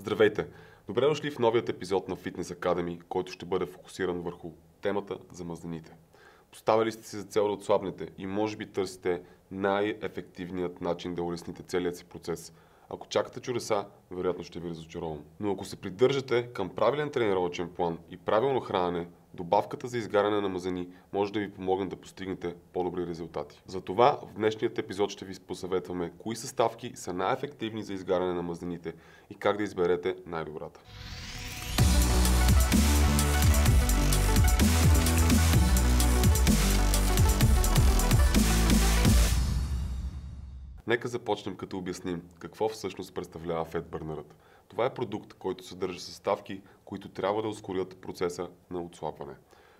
Здравейте! Добре дошли в новият епизод на Fitness Academy, който ще бъде фокусиран върху темата за мазнините. Поставили сте си за цел да отслабнете и може би търсите най-ефективният начин да улесните целият си процес. Ако чакате чудеса, вероятно ще ви разочаровам. Но ако се придържате към правилен тренировъчен план и правилно хранене, добавката за изгаряне на мазнини може да ви помогне да постигнете по-добри резултати. Затова в днешният епизод ще ви посъветваме кои съставки са най-ефективни за изгаряне на мазнините и как да изберете най-добрата. Нека започнем като обясним какво всъщност представлява фетбърнерът. Това е продукт, който съдържа съставки, които трябва да ускорят процеса на отслабване.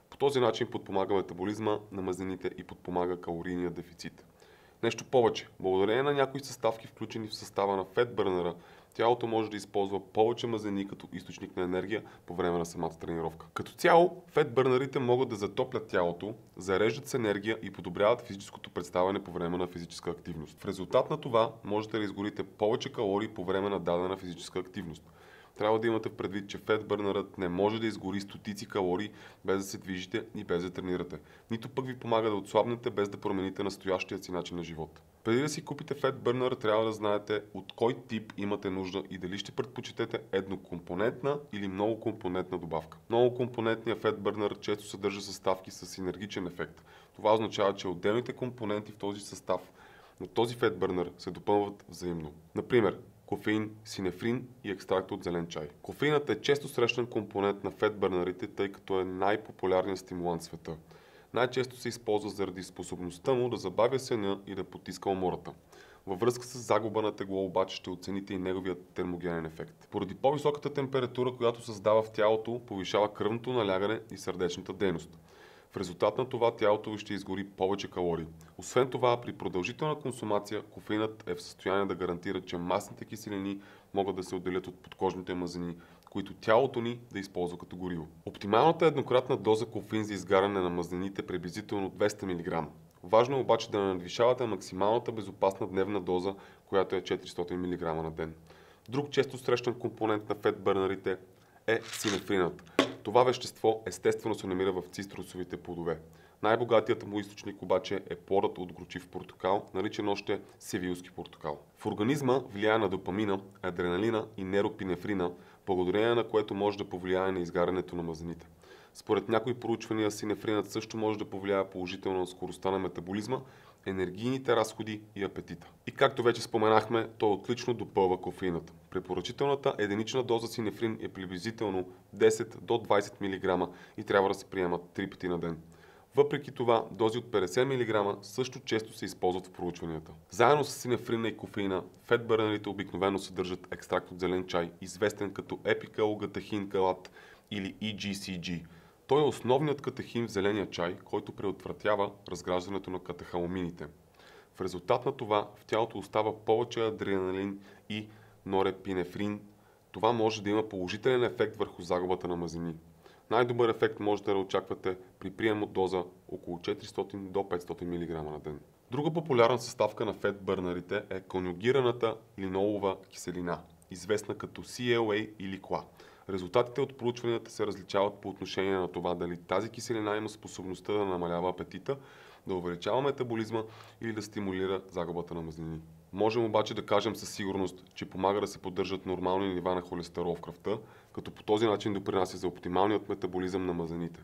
По този начин подпомага метаболизма на мазнините и подпомага калорийния дефицит. Нещо повече, благодарение на някои съставки, включени в състава на фетбърнера, тялото може да използва повече мазнини като източник на енергия по време на самата тренировка. Като цяло, фетбърнерите могат да затоплят тялото, зареждат с енергия и подобряват физическото представяне по време на физическа активност. В резултат на това можете да изгорите повече калории по време на дадена физическа активност. Трябва да имате предвид, че фетбърнерът не може да изгори стотици калории без да се движите и без да тренирате. Нито пък ви помага да отслабнете без да промените настоящия си начин на живот. Преди да си купите фетбърнер, трябва да знаете от кой тип имате нужда и дали ще предпочитете еднокомпонентна или многокомпонентна добавка. Многокомпонентният фетбърнер често съдържа съставки с синергичен ефект. Това означава, че отделните компоненти в този състав на този фетбърнер се допълват взаимно. Например, кофеин, синефрин и екстракт от зелен чай. Кофеинът е често срещан компонент на фетбърнерите, тъй като е най-популярният стимулант в света. Най-често се използва заради способността му да забавя съня и да потиска умората. Във връзка с загуба на тегло обаче ще оцените и неговият термогенен ефект. Поради по-високата температура, която създава в тялото, повишава кръвното налягане и сърдечната дейност. В резултат на това тялото ви ще изгори повече калории. Освен това, при продължителна консумация, кофеинът е в състояние да гарантира, че масните киселини могат да се отделят от подкожните мазнини, които тялото ни да използва като гориво. Оптималната еднократна доза кофеин за изгаряне на мазнините е приблизително 200 мг. Важно е обаче да не надвишавате максималната безопасна дневна доза, която е 400 мг на ден. Друг често срещан компонент на фетбърнерите е синефринът. Това вещество естествено се намира в цитрусовите плодове. Най-богатият му източник обаче е плодът от горчив портокал, наричан още севилски портокал. В организма влияе на допамина, адреналина и неропинефрина, благодарение на което може да повлияе на изгарянето на мазнините. Според някои проучвания, синефринът също може да повлияе положително на скоростта на метаболизма, енергийните разходи и апетита. И както вече споменахме, той отлично допълва кофеинът. Препоръчителната единична доза синефрин е приблизително 10 до 20 мг и трябва да се приемат 3 пъти на ден. Въпреки това, дози от 50 мг също често се използват в проучванията. Заедно с синефрина и кофеина, фетбърнерите обикновено съдържат екстракт от зелен чай, известен като епикалогатехин калат или EGCG. Той е основният катехин в зеления чай, който предотвратява разграждането на катехаламините. В резултат на това в тялото остава повече адреналин и норепинефрин. Това може да има положителен ефект върху загубата на мазнини. Най-добър ефект можете да очаквате при прием от доза около 400 до 500 мг на ден. Друга популярна съставка на фетбърнерите е конюгираната линолова киселина, известна като CLA или CLA. Резултатите от проучванията се различават по отношение на това дали тази киселина има способността да намалява апетита, да увеличава метаболизма или да стимулира загубата на мазнини. Можем обаче да кажем със сигурност, че помага да се поддържат нормални нива на холестерол в кръвта, като по този начин допринася за оптималният метаболизъм на мазнините.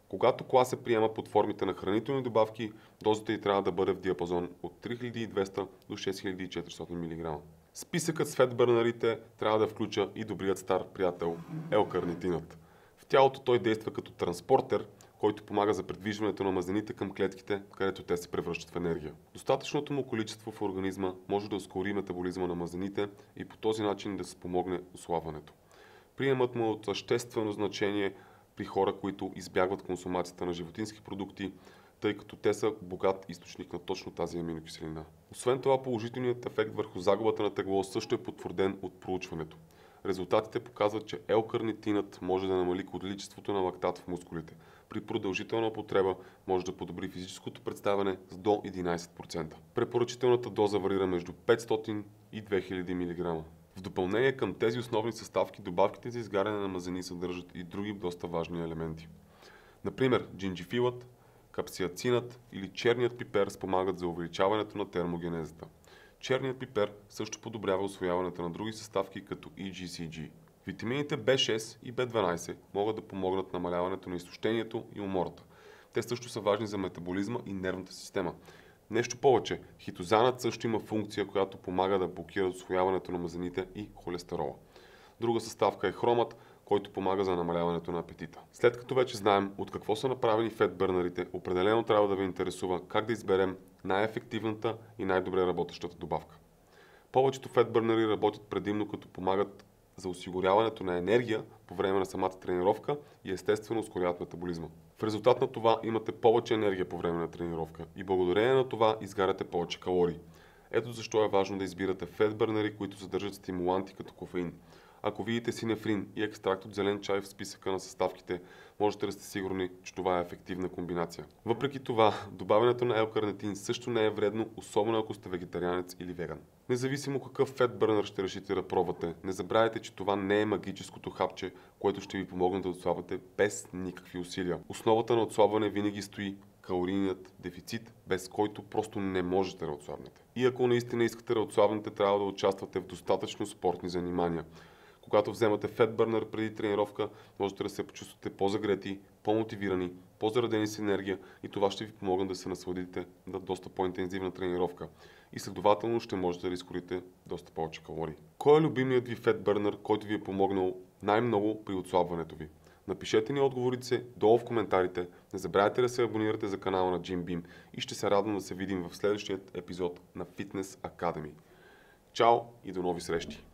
Когато CLA се приема под формите на хранителни добавки, дозата й трябва да бъде в диапазон от 3200 до 6400 мг. Списъкът с фетбърнерите трябва да включа и добрият стар приятел L-карнитинът. В тялото той действа като транспортер, който помага за придвижването на мазнините към клетките, където те се превръщат в енергия. Достатъчното му количество в организма може да ускори метаболизма на мазнините и по този начин да спомогне отслабването. Приемът му е от съществено значение при хора, които избягват консумацията на животински продукти, тъй като те са богат източник на точно тази аминокиселина. Освен това, положителният ефект върху загубата на тегло също е потвърден от проучването. Резултатите показват, че L-карнитинът може да намали количеството на лактат в мускулите. При продължителна употреба може да подобри физическото представяне с до 11%. Препоръчителната доза варира между 500 и 2000 мг. В допълнение към тези основни съставки, добавките за изгаряне на мазнини съдържат и други доста важни елементи. Например, джинджифилът, капсиацинът или черният пипер спомагат за увеличаването на термогенезата. Черният пипер също подобрява усвояването на други съставки като EGCG. Витамините B6 и B12 могат да помогнат намаляването на изтощението и умората. Те също са важни за метаболизма и нервната система. Нещо повече, хитозанът също има функция, която помага да блокира усвояването на мазнините и холестерола. Друга съставка е хромът, който помага за намаляването на апетита. След като вече знаем от какво са направени фетбърнерите, определено трябва да ви интересува как да изберем най-ефективната и най-добре работещата добавка. Повечето фетбърнери работят предимно като помагат за осигуряването на енергия по време на самата тренировка и естествено ускоряват метаболизма. В резултат на това имате повече енергия по време на тренировка и благодарение на това изгаряте повече калории. Ето защо е важно да избирате фетбърнери, които съдържат стимуланти като кофеин. Ако видите синефрин и екстракт от зелен чай в списъка на съставките, можете да сте сигурни, че това е ефективна комбинация. Въпреки това, добавянето на L-карнитин също не е вредно, особено ако сте вегетарианец или веган. Независимо какъв фетбърнер ще решите да пробвате, не забравяйте, че това не е магическото хапче, което ще ви помогне да отслабвате без никакви усилия. Основата на отслабване винаги стои калорийният дефицит, без който просто не можете да отслабнете. И ако наистина искате да отслабнете, трябва да участвате в достатъчно спортни занимания. Когато вземате фетбърнер преди тренировка, можете да се почувствате по-загрети, по-мотивирани, по-заредени с енергия и това ще ви помогне да се насладите на доста по-интензивна тренировка. И следователно ще можете да изхвърлите доста повече калории. Кой е любимият ви фетбърнер, който ви е помогнал най-много при отслабването ви? Напишете ни отговорите си долу в коментарите. Не забравяйте да се абонирате за канала на Jim Beam и ще се радвам да се видим в следващия епизод на Fitness Academy. Чао и до нови срещи!